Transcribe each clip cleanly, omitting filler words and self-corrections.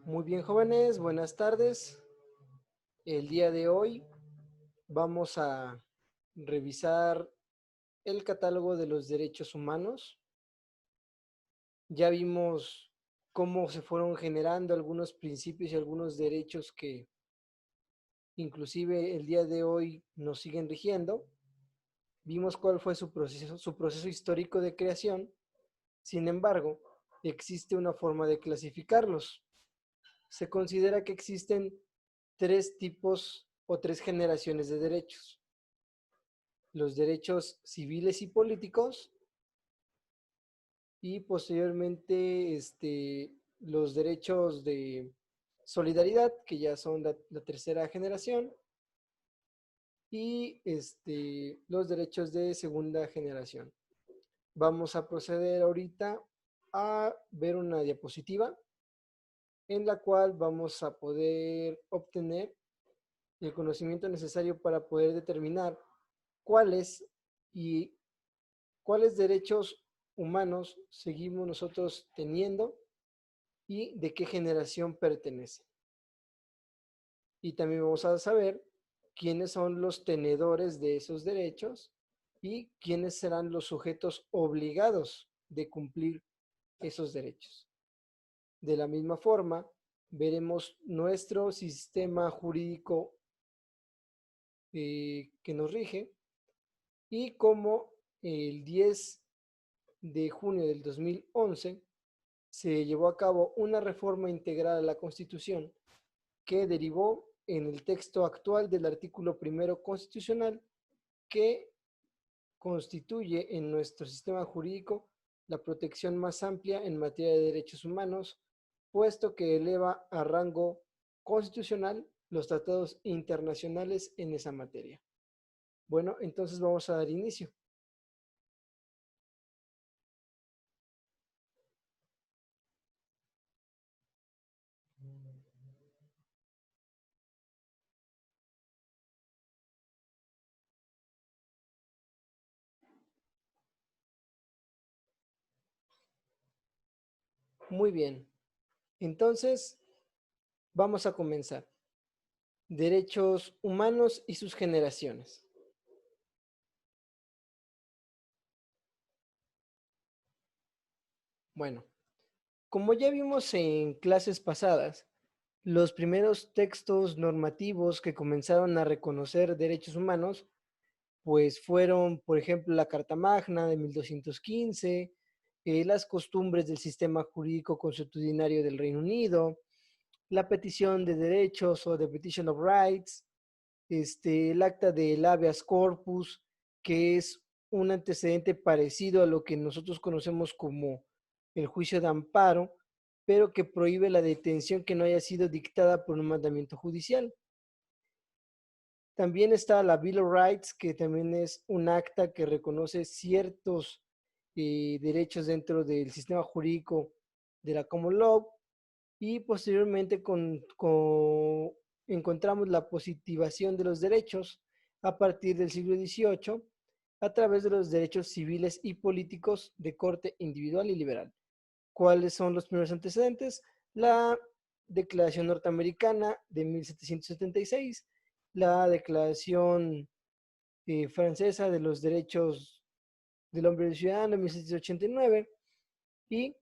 Muy bien, jóvenes, buenas tardes. El día de hoy vamos a revisar el catálogo de los derechos humanos. Ya vimos cómo se fueron generando algunos principios y algunos derechos que inclusive el día de hoy nos siguen rigiendo. Vimos cuál fue su proceso histórico de creación. Sin embargo, existe una forma de clasificarlos. Se considera que existen tres tipos o tres generaciones de derechos: los derechos civiles y políticos, y posteriormente los derechos de solidaridad, que ya son la tercera generación, y los derechos de segunda generación. Vamos a proceder ahorita a ver una diapositiva en la cual vamos a poder obtener el conocimiento necesario para poder determinar cuáles y cuáles derechos humanos seguimos nosotros teniendo y de qué generación pertenece. Y también vamos a saber quiénes son los tenedores de esos derechos y quiénes serán los sujetos obligados de cumplir esos derechos. De la misma forma, veremos nuestro sistema jurídico que nos rige y cómo el 10 de junio del 2011 se llevó a cabo una reforma integral a la Constitución que derivó en el texto actual del artículo primero constitucional, que constituye en nuestro sistema jurídico la protección más amplia en materia de derechos humanos, puesto que eleva a rango constitucional los tratados internacionales en esa materia. Bueno, entonces vamos a dar inicio. Muy bien, entonces vamos a comenzar. Derechos humanos y sus generaciones. Bueno, como ya vimos en clases pasadas, los primeros textos normativos que comenzaron a reconocer derechos humanos, pues fueron, por ejemplo, la Carta Magna de 1215, las costumbres del sistema jurídico consuetudinario del Reino Unido, la petición de derechos o the Petition of Rights, el acta del habeas corpus, que es un antecedente parecido a lo que nosotros conocemos como el juicio de amparo, pero que prohíbe la detención que no haya sido dictada por un mandamiento judicial. También está la Bill of Rights, que también es un acta que reconoce ciertos derechos dentro del sistema jurídico de la Common Law, y posteriormente encontramos la positivación de los derechos a partir del siglo XVIII a través de los derechos civiles y políticos de corte individual y liberal. ¿Cuáles son los primeros antecedentes? La Declaración Norteamericana de 1776, la Declaración Francesa de los Derechos del Hombre y del Ciudadano en 1789 y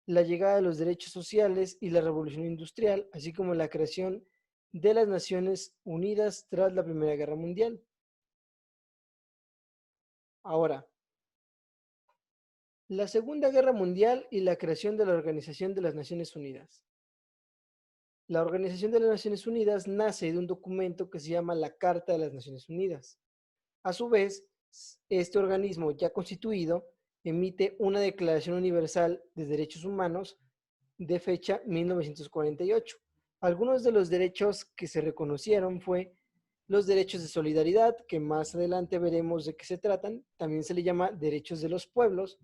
la llegada de los derechos sociales y la revolución industrial, así como la creación de las Naciones Unidas tras la Primera Guerra Mundial. Ahora, la Segunda Guerra Mundial y la creación de la Organización de las Naciones Unidas. La Organización de las Naciones Unidas nace de un documento que se llama la Carta de las Naciones Unidas. A su vez, este organismo ya constituido emite una Declaración Universal de Derechos Humanos de fecha 1948. Algunos de los derechos que se reconocieron fue los derechos de solidaridad, que más adelante veremos de qué se tratan. También se le llama derechos de los pueblos.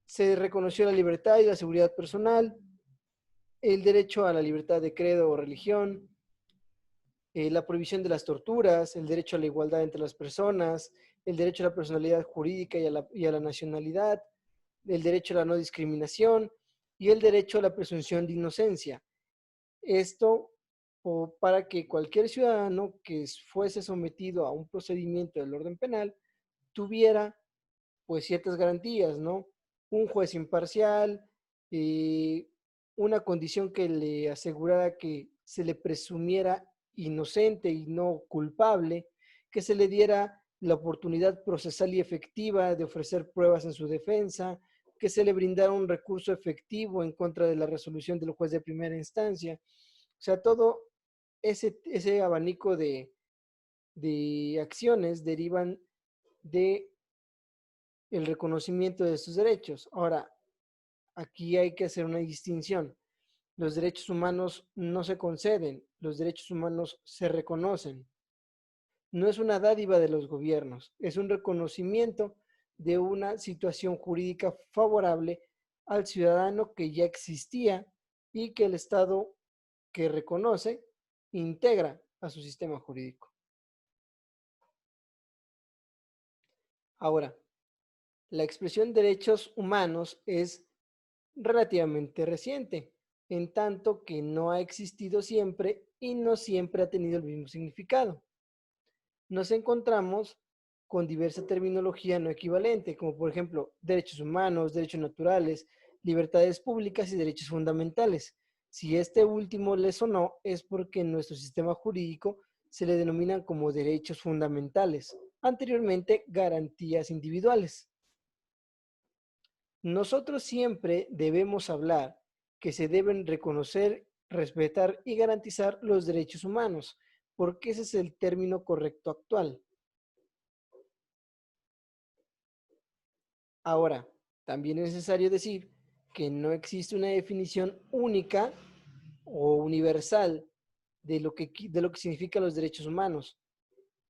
Se reconoció la libertad y la seguridad personal, el derecho a la libertad de credo o religión, la prohibición de las torturas, el derecho a la igualdad entre las personas, el derecho a la personalidad jurídica y a la nacionalidad, el derecho a la no discriminación y el derecho a la presunción de inocencia. Esto o para que cualquier ciudadano que fuese sometido a un procedimiento del orden penal tuviera pues ciertas garantías, ¿no? Un juez imparcial, eh, una condición que le asegurara que se le presumiera inocente y no culpable, que se le diera la oportunidad procesal y efectiva de ofrecer pruebas en su defensa, que se le brindara un recurso efectivo en contra de la resolución del juez de primera instancia. O sea, todo ese abanico de acciones derivan de el reconocimiento de sus derechos. Ahora, aquí hay que hacer una distinción. Los derechos humanos no se conceden, los derechos humanos se reconocen. No es una dádiva de los gobiernos, es un reconocimiento de una situación jurídica favorable al ciudadano que ya existía y que el Estado que reconoce integra a su sistema jurídico. Ahora, la expresión derechos humanos es relativamente reciente, en tanto que no ha existido siempre y no siempre ha tenido el mismo significado. Nos encontramos con diversa terminología no equivalente, como por ejemplo derechos humanos, derechos naturales, libertades públicas y derechos fundamentales. Si este último le sonó, es porque en nuestro sistema jurídico se le denominan como derechos fundamentales, anteriormente garantías individuales. Nosotros siempre debemos hablar que se deben reconocer, respetar y garantizar los derechos humanos, porque ese es el término correcto actual. Ahora, también es necesario decir que no existe una definición única o universal de lo que significan los derechos humanos.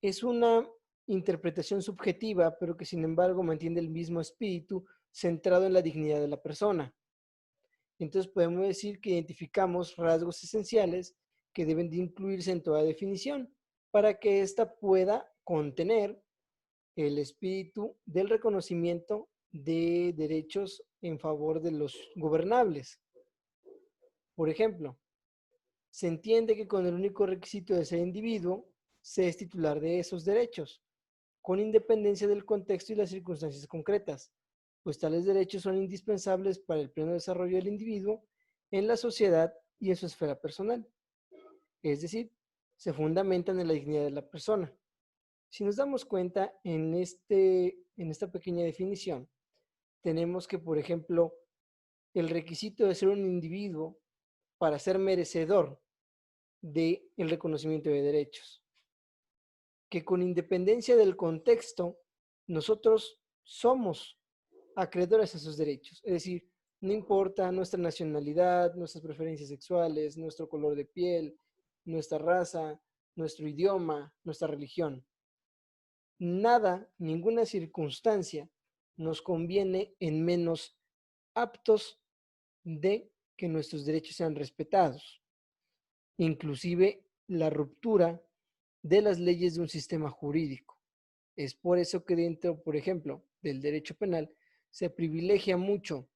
Es una interpretación subjetiva, pero que sin embargo mantiene el mismo espíritu centrado en la dignidad de la persona. Entonces podemos decir que identificamos rasgos esenciales que deben de incluirse en toda definición para que ésta pueda contener el espíritu del reconocimiento de derechos en favor de los gobernables. Por ejemplo, se entiende que con el único requisito de ser individuo, se es titular de esos derechos, con independencia del contexto y las circunstancias concretas, pues tales derechos son indispensables para el pleno desarrollo del individuo en la sociedad y en su esfera personal. Es decir, se fundamentan en la dignidad de la persona. Si nos damos cuenta en esta pequeña definición, tenemos que, por ejemplo, el requisito de ser un individuo para ser merecedor del reconocimiento de derechos, que con independencia del contexto, nosotros somos acreedores a esos derechos. Es decir, no importa nuestra nacionalidad, nuestras preferencias sexuales, nuestro color de piel, nuestra raza, nuestro idioma, nuestra religión. Nada, ninguna circunstancia nos conviene en menos aptos de que nuestros derechos sean respetados, inclusive la ruptura de las leyes de un sistema jurídico. Es por eso que dentro, por ejemplo, del derecho penal se privilegia mucho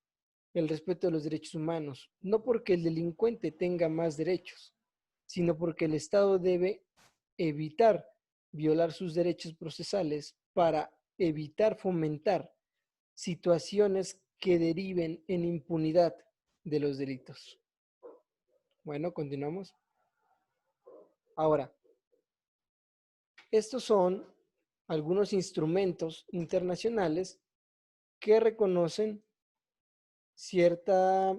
el respeto de los derechos humanos, no porque el delincuente tenga más derechos, sino porque el Estado debe evitar violar sus derechos procesales para evitar fomentar situaciones que deriven en impunidad de los delitos. Bueno, continuamos. Ahora, estos son algunos instrumentos internacionales que reconocen cierta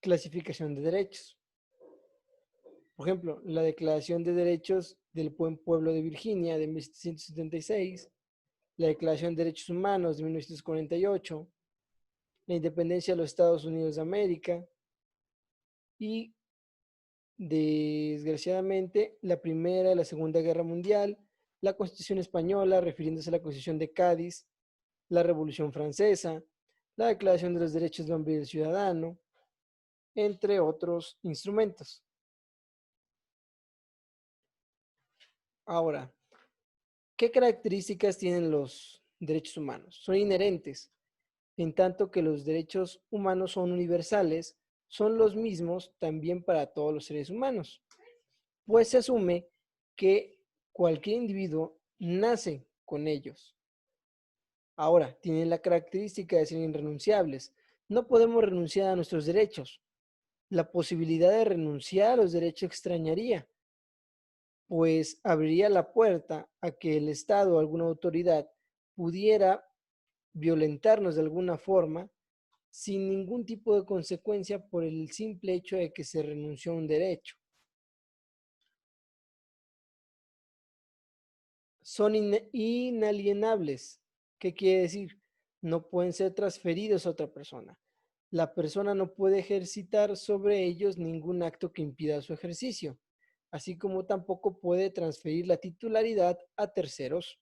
clasificación de derechos. Por ejemplo, la Declaración de Derechos del Buen Pueblo de Virginia de 1776, la Declaración de Derechos Humanos de 1948, la independencia de los Estados Unidos de América y, desgraciadamente, la Primera y la Segunda Guerra Mundial, la Constitución Española, refiriéndose a la Constitución de Cádiz, la Revolución Francesa, la Declaración de los Derechos del Hombre y del Ciudadano, entre otros instrumentos. Ahora, ¿qué características tienen los derechos humanos? Son inherentes, en tanto que los derechos humanos son universales, son los mismos también para todos los seres humanos, pues se asume que cualquier individuo nace con ellos. Ahora, tienen la característica de ser irrenunciables. No podemos renunciar a nuestros derechos. La posibilidad de renunciar a los derechos extrañaría, pues abriría la puerta a que el Estado o alguna autoridad pudiera violentarnos de alguna forma sin ningún tipo de consecuencia por el simple hecho de que se renunció a un derecho. Son inalienables. ¿Qué quiere decir? No pueden ser transferidos a otra persona. La persona no puede ejercitar sobre ellos ningún acto que impida su ejercicio, así como tampoco puede transferir la titularidad a terceros.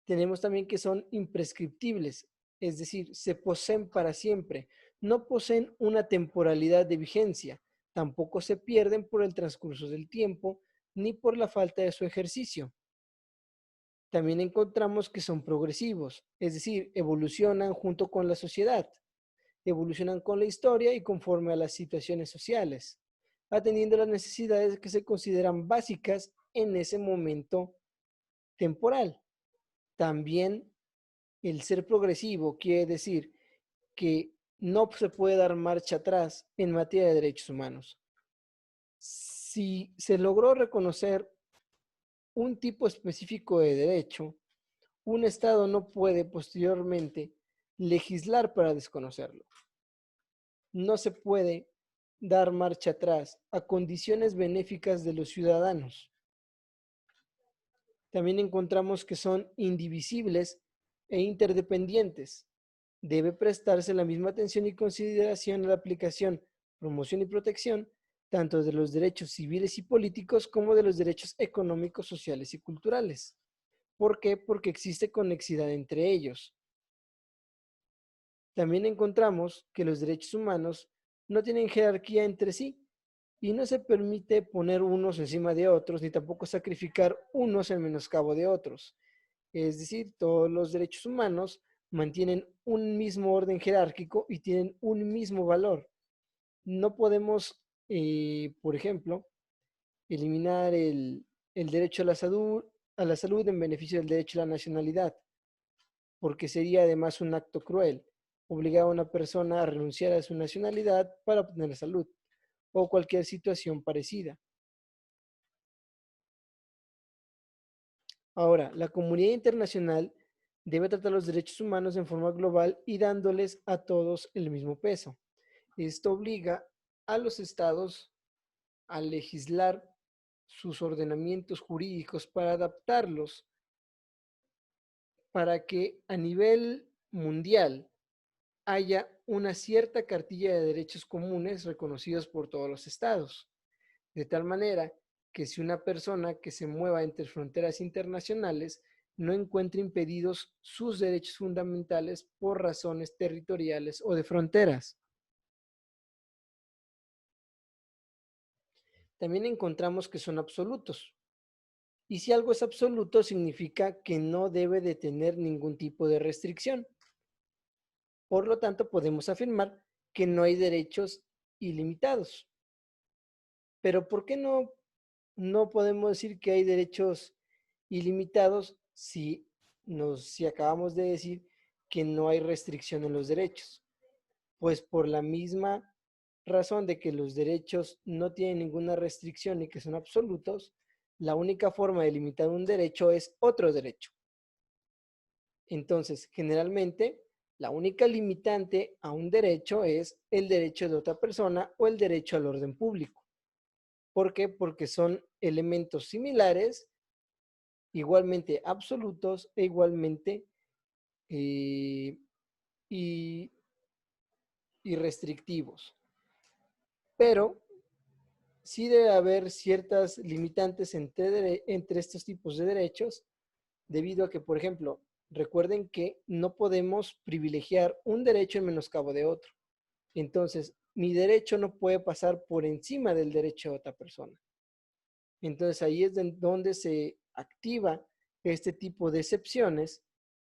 Tenemos también que son imprescriptibles, es decir, se poseen para siempre, no poseen una temporalidad de vigencia, tampoco se pierden por el transcurso del tiempo ni por la falta de su ejercicio. También encontramos que son progresivos, es decir, evolucionan junto con la sociedad, evolucionan con la historia y conforme a las situaciones sociales, atendiendo las necesidades que se consideran básicas en ese momento temporal. También el ser progresivo quiere decir que no se puede dar marcha atrás en materia de derechos humanos. Si se logró reconocer un tipo específico de derecho, un Estado no puede posteriormente legislar para desconocerlo. No se puede dar marcha atrás a condiciones benéficas de los ciudadanos. También encontramos que son indivisibles e interdependientes. Debe prestarse la misma atención y consideración a la aplicación, promoción y protección tanto de los derechos civiles y políticos como de los derechos económicos, sociales y culturales. ¿Por qué? Porque existe conexidad entre ellos. También encontramos que los derechos humanos no tienen jerarquía entre sí y no se permite poner unos encima de otros ni tampoco sacrificar unos en menoscabo de otros. Es decir, todos los derechos humanos mantienen un mismo orden jerárquico y tienen un mismo valor. No podemos, por ejemplo, eliminar el derecho a la salud en beneficio del derecho a la nacionalidad, porque sería además un acto cruel, obligar a una persona a renunciar a su nacionalidad para obtener salud o cualquier situación parecida. Ahora, la comunidad internacional debe tratar los derechos humanos en forma global y dándoles a todos el mismo peso. Esto obliga a los estados a legislar sus ordenamientos jurídicos para adaptarlos para que a nivel mundial haya una cierta cartilla de derechos comunes reconocidos por todos los estados, de tal manera que si una persona que se mueva entre fronteras internacionales no encuentre impedidos sus derechos fundamentales por razones territoriales o de fronteras. También encontramos que son absolutos. Y si algo es absoluto, significa que no debe de tener ningún tipo de restricción. Por lo tanto, podemos afirmar que no hay derechos ilimitados. Pero ¿por qué no podemos decir que hay derechos ilimitados si acabamos de decir que no hay restricción en los derechos? Pues por la misma razón de que los derechos no tienen ninguna restricción y que son absolutos, la única forma de limitar un derecho es otro derecho. Entonces, generalmente, la única limitante a un derecho es el derecho de otra persona o el derecho al orden público. ¿Por qué? Porque son elementos similares, igualmente absolutos e igualmente eh, y, y restrictivos. Pero sí debe haber ciertas limitantes entre estos tipos de derechos, debido a que, por ejemplo, recuerden que no podemos privilegiar un derecho en menoscabo de otro. Entonces, mi derecho no puede pasar por encima del derecho de otra persona. Entonces, ahí es donde se activa este tipo de excepciones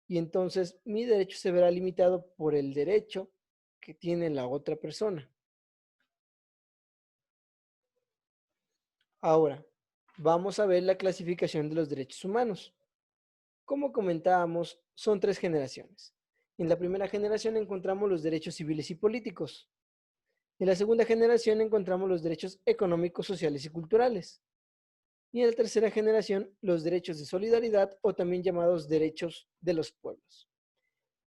y entonces mi derecho se verá limitado por el derecho que tiene la otra persona. Ahora, vamos a ver la clasificación de los derechos humanos. Como comentábamos, son tres generaciones. En la primera generación encontramos los derechos civiles y políticos. En la segunda generación encontramos los derechos económicos, sociales y culturales. Y en la tercera generación, los derechos de solidaridad o también llamados derechos de los pueblos.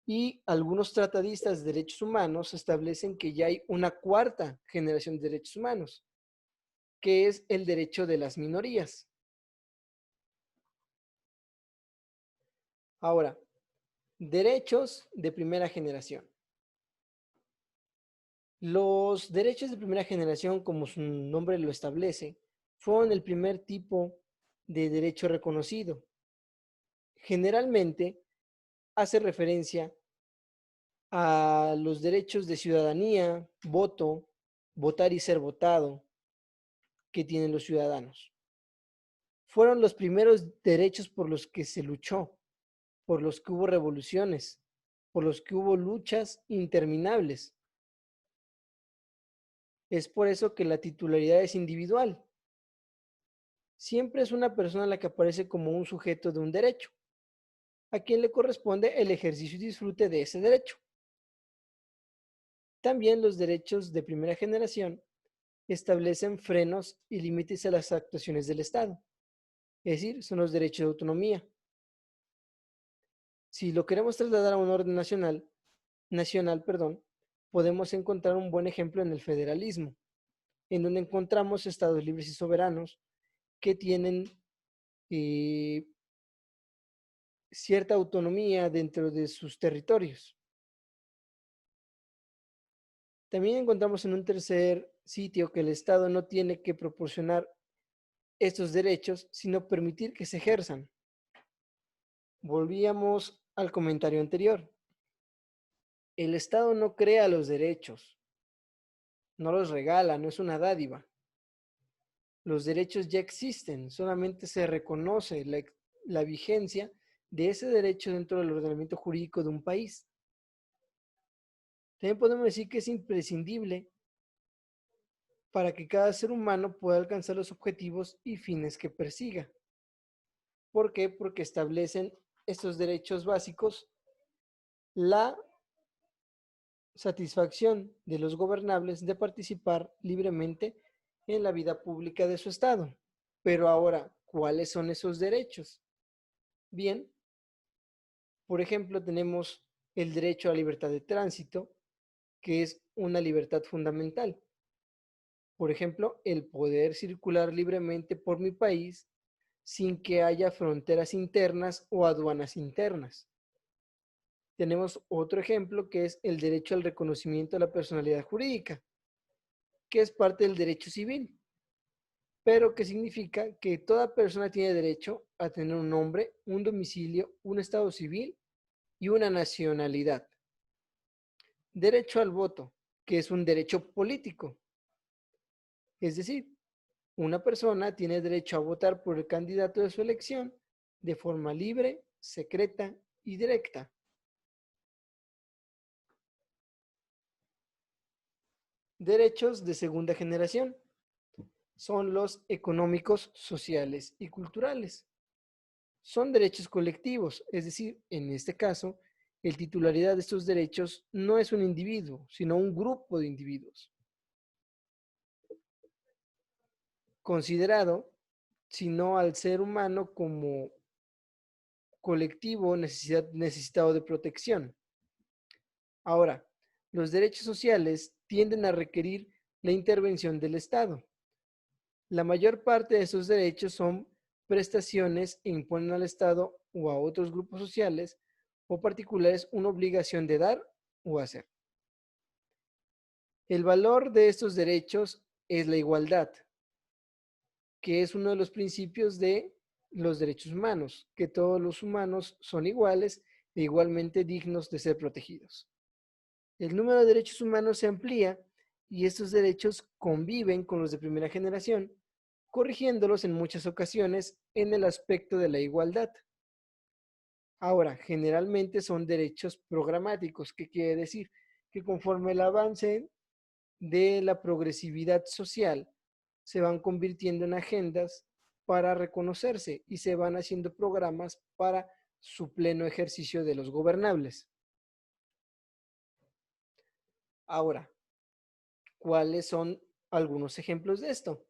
Y algunos tratadistas de derechos humanos establecen que ya hay una cuarta generación de derechos humanos, que es el derecho de las minorías. Ahora, derechos de primera generación. Los derechos de primera generación, como su nombre lo establece, fueron el primer tipo de derecho reconocido. Generalmente hace referencia a los derechos de ciudadanía, voto, votar y ser votado que tienen los ciudadanos. Fueron los primeros derechos por los que se luchó, por los que hubo revoluciones, por los que hubo luchas interminables. Es por eso que la titularidad es individual. Siempre es una persona la que aparece como un sujeto de un derecho, a quien le corresponde el ejercicio y disfrute de ese derecho. También los derechos de primera generación establecen frenos y límites a las actuaciones del Estado, es decir, son los derechos de autonomía. Si lo queremos trasladar a un orden nacional, podemos encontrar un buen ejemplo en el federalismo, en donde encontramos estados libres y soberanos que tienen eh, cierta autonomía dentro de sus territorios. También encontramos en un tercer sitio que el Estado no tiene que proporcionar estos derechos, sino permitir que se ejerzan. Volvíamos al comentario anterior. El Estado no crea los derechos, no los regala, no es una dádiva. Los derechos ya existen, solamente se reconoce la vigencia de ese derecho dentro del ordenamiento jurídico de un país. También podemos decir que es imprescindible para que cada ser humano pueda alcanzar los objetivos y fines que persiga. ¿Por qué? Porque establecen estos derechos básicos la satisfacción de los gobernables de participar libremente en la vida pública de su estado. Pero ahora, ¿cuáles son esos derechos? Bien, por ejemplo, tenemos el derecho a la libertad de tránsito, que es una libertad fundamental. Por ejemplo, el poder circular libremente por mi país sin que haya fronteras internas o aduanas internas. Tenemos otro ejemplo que es el derecho al reconocimiento de la personalidad jurídica, que es parte del derecho civil, pero que significa que toda persona tiene derecho a tener un nombre, un domicilio, un estado civil y una nacionalidad. Derecho al voto, que es un derecho político, es decir, una persona tiene derecho a votar por el candidato de su elección de forma libre, secreta y directa. Derechos de segunda generación son los económicos, sociales y culturales. Son derechos colectivos, es decir, en este caso, el titularidad de estos derechos no es un individuo, sino un grupo de individuos, considerado, sino al ser humano como colectivo necesitado de protección. Ahora, los derechos sociales tienden a requerir la intervención del Estado. La mayor parte de esos derechos son prestaciones e imponen al Estado o a otros grupos sociales o particulares una obligación de dar o hacer. El valor de estos derechos es la igualdad, que es uno de los principios de los derechos humanos, que todos los humanos son iguales e igualmente dignos de ser protegidos. El número de derechos humanos se amplía y estos derechos conviven con los de primera generación, corrigiéndolos en muchas ocasiones en el aspecto de la igualdad. Ahora, generalmente son derechos programáticos, que quiere decir que conforme el avance de la progresividad social se van convirtiendo en agendas para reconocerse y se van haciendo programas para su pleno ejercicio de los gobernables. Ahora, ¿cuáles son algunos ejemplos de esto?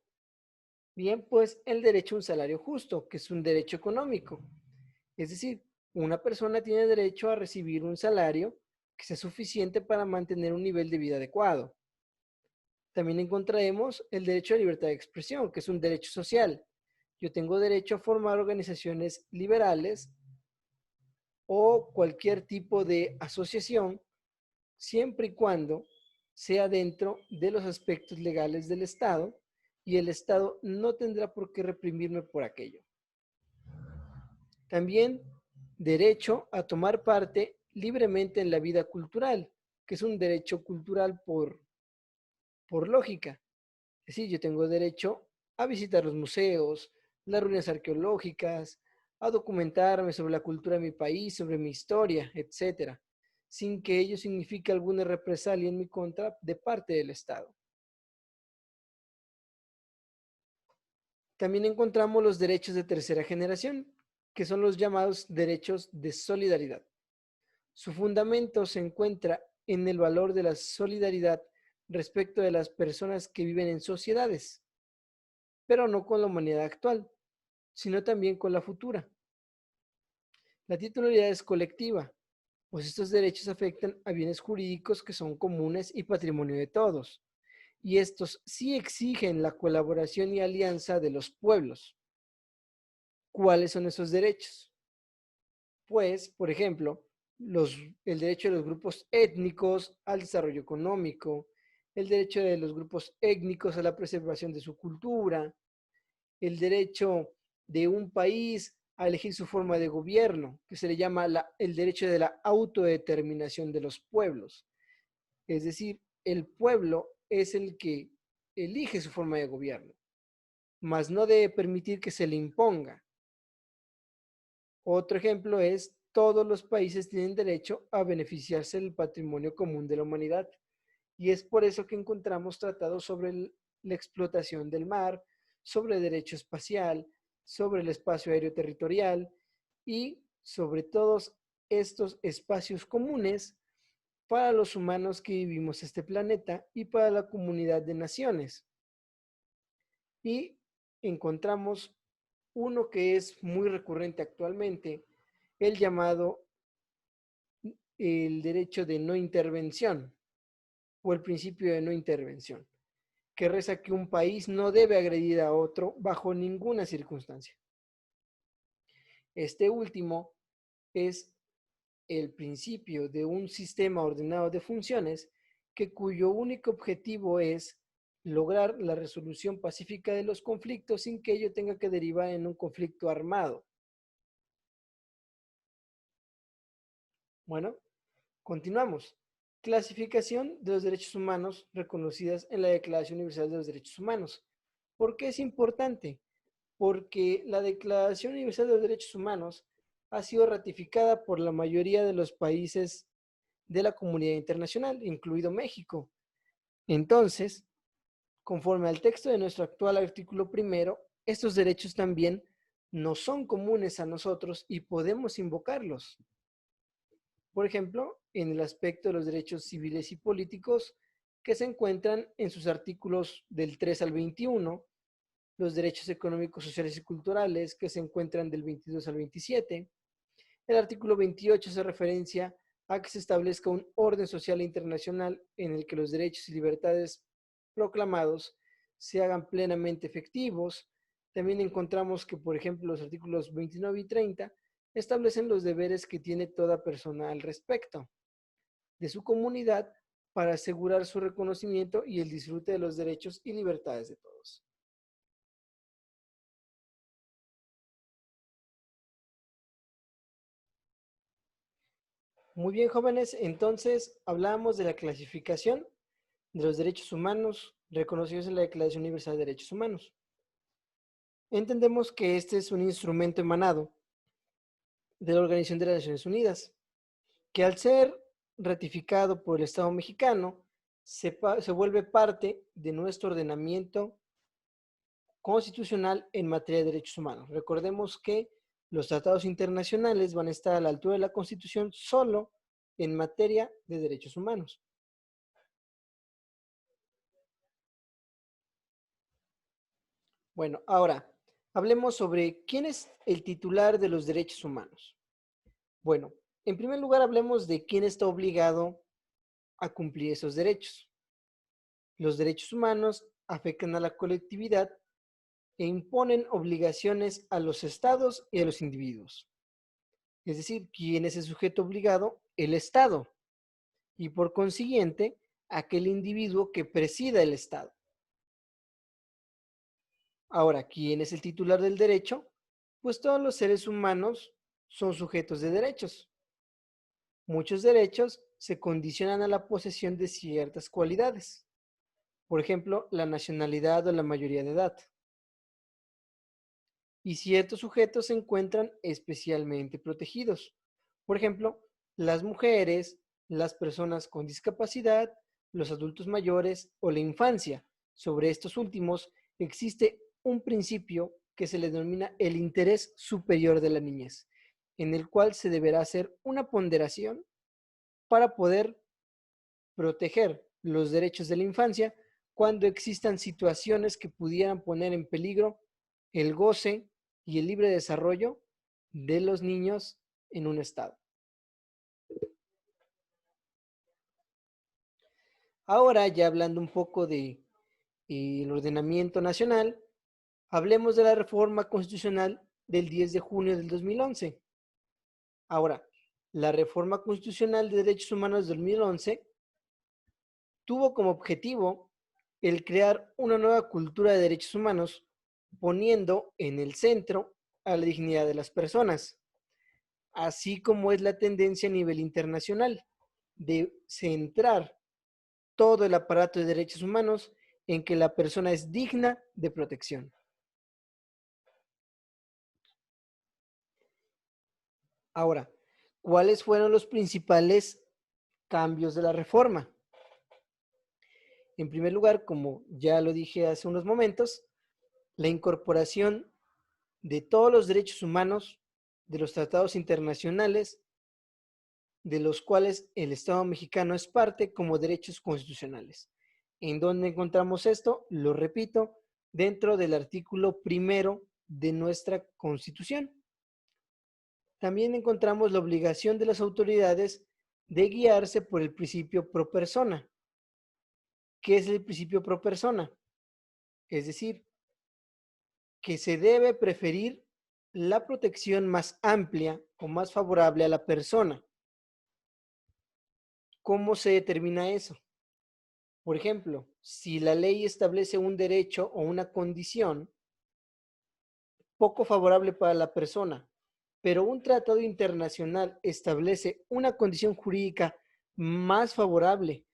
Bien, pues el derecho a un salario justo, que es un derecho económico. Es decir, una persona tiene derecho a recibir un salario que sea suficiente para mantener un nivel de vida adecuado. También encontraremos el derecho a libertad de expresión, que es un derecho social. Yo tengo derecho a formar organizaciones liberales o cualquier tipo de asociación, siempre y cuando sea dentro de los aspectos legales del Estado, y el Estado no tendrá por qué reprimirme por aquello. También derecho a tomar parte libremente en la vida cultural, que es un derecho cultural por lógica. Es decir, yo tengo derecho a visitar los museos, las ruinas arqueológicas, a documentarme sobre la cultura de mi país, sobre mi historia, etcétera, sin que ello signifique alguna represalia en mi contra de parte del Estado. También encontramos los derechos de tercera generación, que son los llamados derechos de solidaridad. Su fundamento se encuentra en el valor de la solidaridad respecto de las personas que viven en sociedades, pero no con la humanidad actual, sino también con la futura. La titularidad es colectiva, pues estos derechos afectan a bienes jurídicos que son comunes y patrimonio de todos, y estos sí exigen la colaboración y alianza de los pueblos. ¿Cuáles son esos derechos? Pues, por ejemplo, el derecho de los grupos étnicos al desarrollo económico, el derecho de los grupos étnicos a la preservación de su cultura, el derecho de un país a elegir su forma de gobierno, que se le llama el derecho de la autodeterminación de los pueblos. Es decir, el pueblo es el que elige su forma de gobierno, mas no debe permitir que se le imponga. Otro ejemplo es, todos los países tienen derecho a beneficiarse del patrimonio común de la humanidad. Y es por eso que encontramos tratados sobre la explotación del mar, sobre el derecho espacial, sobre el espacio aéreo territorial y sobre todos estos espacios comunes para los humanos que vivimos este planeta y para la comunidad de naciones. Y encontramos uno que es muy recurrente actualmente, el llamado el derecho de no intervención o el principio de no intervención, que reza que un país no debe agredir a otro bajo ninguna circunstancia. Este último es el principio de un sistema ordenado de funciones cuyo único objetivo es lograr la resolución pacífica de los conflictos sin que ello tenga que derivar en un conflicto armado. Bueno, continuamos. Clasificación de los derechos humanos reconocidas en la Declaración Universal de los Derechos Humanos. ¿Por qué es importante? Porque la Declaración Universal de los Derechos Humanos ha sido ratificada por la mayoría de los países de la comunidad internacional, incluido México. Entonces, conforme al texto de nuestro actual artículo primero, estos derechos también no son comunes a nosotros y podemos invocarlos. Por ejemplo, en el aspecto de los derechos civiles y políticos que se encuentran en sus artículos del 3 al 21, los derechos económicos, sociales y culturales que se encuentran del 22 al 27. El artículo 28 hace referencia a que se establezca un orden social internacional en el que los derechos y libertades proclamados se hagan plenamente efectivos. También encontramos que, por ejemplo, los artículos 29 y 30 establecen los deberes que tiene toda persona al respecto de su comunidad para asegurar su reconocimiento y el disfrute de los derechos y libertades de todos. Muy bien, jóvenes, entonces hablamos de la clasificación de los derechos humanos reconocidos en la Declaración Universal de Derechos Humanos. Entendemos que este es un instrumento emanado de la Organización de las Naciones Unidas, que al ser ratificado por el Estado mexicano, se vuelve parte de nuestro ordenamiento constitucional en materia de derechos humanos. Recordemos que los tratados internacionales van a estar a la altura de la Constitución solo en materia de derechos humanos. Bueno, ahora hablemos sobre quién es el titular de los derechos humanos. Bueno, en primer lugar hablemos de quién está obligado a cumplir esos derechos. Los derechos humanos afectan a la colectividad e imponen obligaciones a los estados y a los individuos. Es decir, ¿quién es el sujeto obligado? El Estado. Y por consiguiente, aquel individuo que presida el Estado. Ahora, ¿quién es el titular del derecho? Pues todos los seres humanos son sujetos de derechos. Muchos derechos se condicionan a la posesión de ciertas cualidades. Por ejemplo, la nacionalidad o la mayoría de edad. Y ciertos sujetos se encuentran especialmente protegidos. Por ejemplo, las mujeres, las personas con discapacidad, los adultos mayores o la infancia. Sobre estos últimos existe un principio que se le denomina el interés superior de la niñez, en el cual se deberá hacer una ponderación para poder proteger los derechos de la infancia cuando existan situaciones que pudieran poner en peligro el goce y el libre desarrollo de los niños en un estado. Ahora, ya hablando un poco de el ordenamiento nacional, hablemos de la reforma constitucional del 10 de junio del 2011. Ahora, la reforma constitucional de derechos humanos del 2011 tuvo como objetivo el crear una nueva cultura de derechos humanos, poniendo en el centro a la dignidad de las personas, así como es la tendencia a nivel internacional de centrar todo el aparato de derechos humanos en que la persona es digna de protección. Ahora, ¿cuáles fueron los principales cambios de la reforma? En primer lugar, como ya lo dije hace unos momentos, la incorporación de todos los derechos humanos de los tratados internacionales de los cuales el Estado mexicano es parte como derechos constitucionales. ¿En dónde encontramos esto? Lo repito, dentro del artículo primero de nuestra Constitución. También encontramos la obligación de las autoridades de guiarse por el principio pro persona. ¿Qué es el principio pro persona? Es decir, que se debe preferir la protección más amplia o más favorable a la persona. ¿Cómo se determina eso? Por ejemplo, si la ley establece un derecho o una condición poco favorable para la persona, pero un tratado internacional establece una condición jurídica más favorable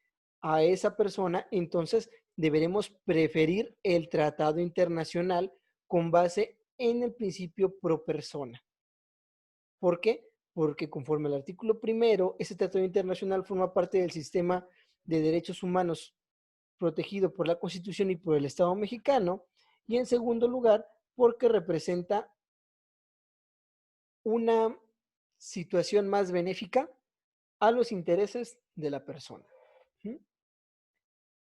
a esa persona, entonces deberemos preferir el tratado internacional con base en el principio pro persona. ¿Por qué? Porque conforme al artículo primero, ese tratado internacional forma parte del sistema de derechos humanos protegido por la Constitución y por el Estado mexicano. Y en segundo lugar, porque representa una situación más benéfica a los intereses de la persona. ¿Sí?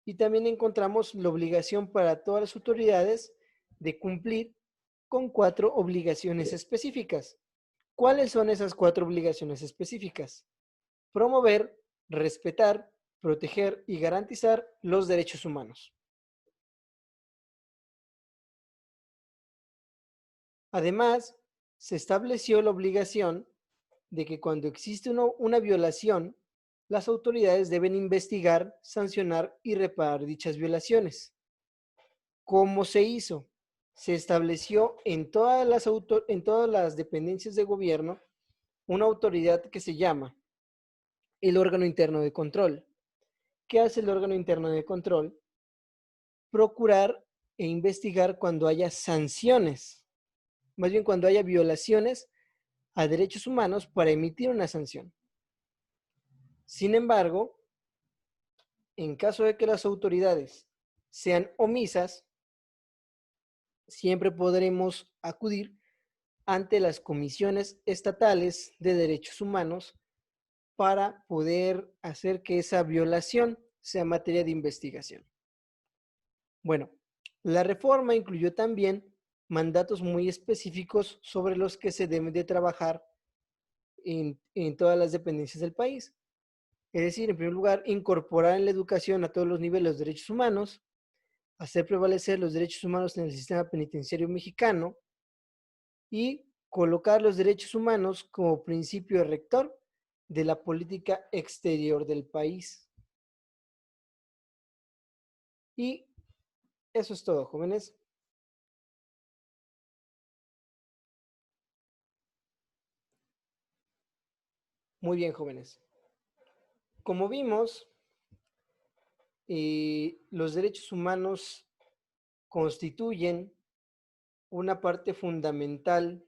Y también encontramos la obligación para todas las autoridades de cumplir con 4 obligaciones específicas. ¿Cuáles son esas 4 obligaciones específicas? Promover, respetar, proteger y garantizar los derechos humanos. Además, se estableció la obligación de que cuando existe una violación, las autoridades deben investigar, sancionar y reparar dichas violaciones. ¿Cómo se hizo? Se estableció en todas las dependencias de gobierno una autoridad que se llama el órgano interno de control. ¿Qué hace el órgano interno de control? Procurar e investigar cuando haya sanciones, más bien cuando haya violaciones a derechos humanos para emitir una sanción. Sin embargo, en caso de que las autoridades sean omisas, siempre podremos acudir ante las comisiones estatales de derechos humanos para poder hacer que esa violación sea materia de investigación. Bueno, la reforma incluyó también mandatos muy específicos sobre los que se debe de trabajar en todas las dependencias del país. Es decir, en primer lugar, incorporar en la educación a todos los niveles los derechos humanos, hacer prevalecer los derechos humanos en el sistema penitenciario mexicano y colocar los derechos humanos como principio rector de la política exterior del país. Y eso es todo, jóvenes. Muy bien, jóvenes. Como vimos, los derechos humanos constituyen una parte fundamental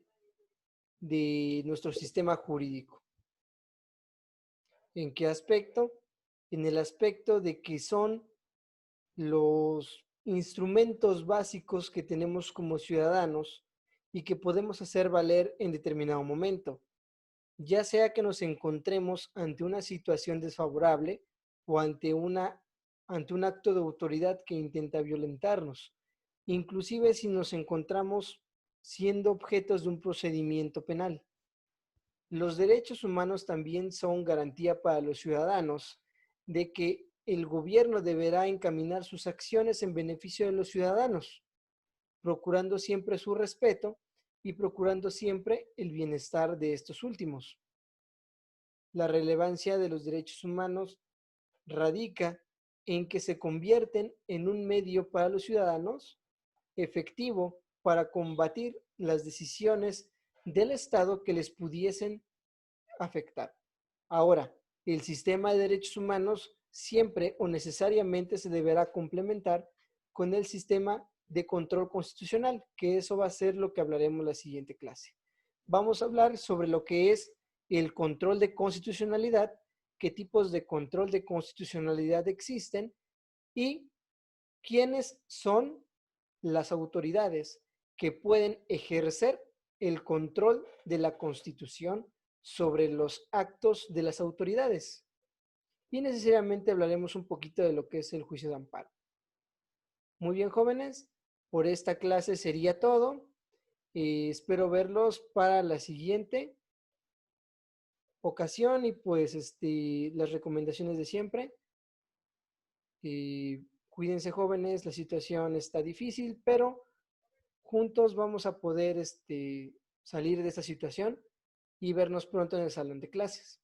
de nuestro sistema jurídico. ¿En qué aspecto? En el aspecto de que son los instrumentos básicos que tenemos como ciudadanos y que podemos hacer valer en determinado momento, ya sea que nos encontremos ante una situación desfavorable o ante un acto de autoridad que intenta violentarnos, inclusive si nos encontramos siendo objetos de un procedimiento penal. Los derechos humanos también son garantía para los ciudadanos de que el gobierno deberá encaminar sus acciones en beneficio de los ciudadanos, procurando siempre su respeto y procurando siempre el bienestar de estos últimos. La relevancia de los derechos humanos radica en que se convierten en un medio para los ciudadanos efectivo para combatir las decisiones del Estado que les pudiesen afectar. Ahora, el sistema de derechos humanos siempre o necesariamente se deberá complementar con el sistema de control constitucional, que eso va a ser lo que hablaremos en la siguiente clase. Vamos a hablar sobre lo que es el control de constitucionalidad, qué tipos de control de constitucionalidad existen y quiénes son las autoridades que pueden ejercer el control de la Constitución sobre los actos de las autoridades. Y necesariamente hablaremos un poquito de lo que es el juicio de amparo. Muy bien, jóvenes, por esta clase sería todo. Espero verlos para la siguiente ocasión y pues las recomendaciones de siempre. Cuídense, jóvenes, la situación está difícil, pero juntos vamos a poder salir de esta situación y vernos pronto en el salón de clases.